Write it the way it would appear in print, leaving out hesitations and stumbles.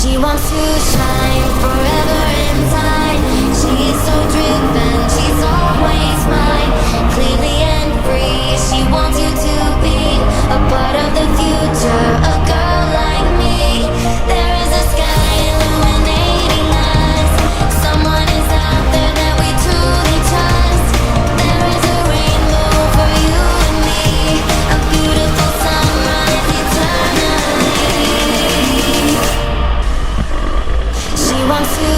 She wants to shine forever inside. She is so driven, she's always mine. Clearly and free, she wants you to be a part of the future, a girl like me. There is a sky illuminating us. Someone is out there that we truly trust. There is a rainbow for you and me, a beautiful sunrise eternally. She wants to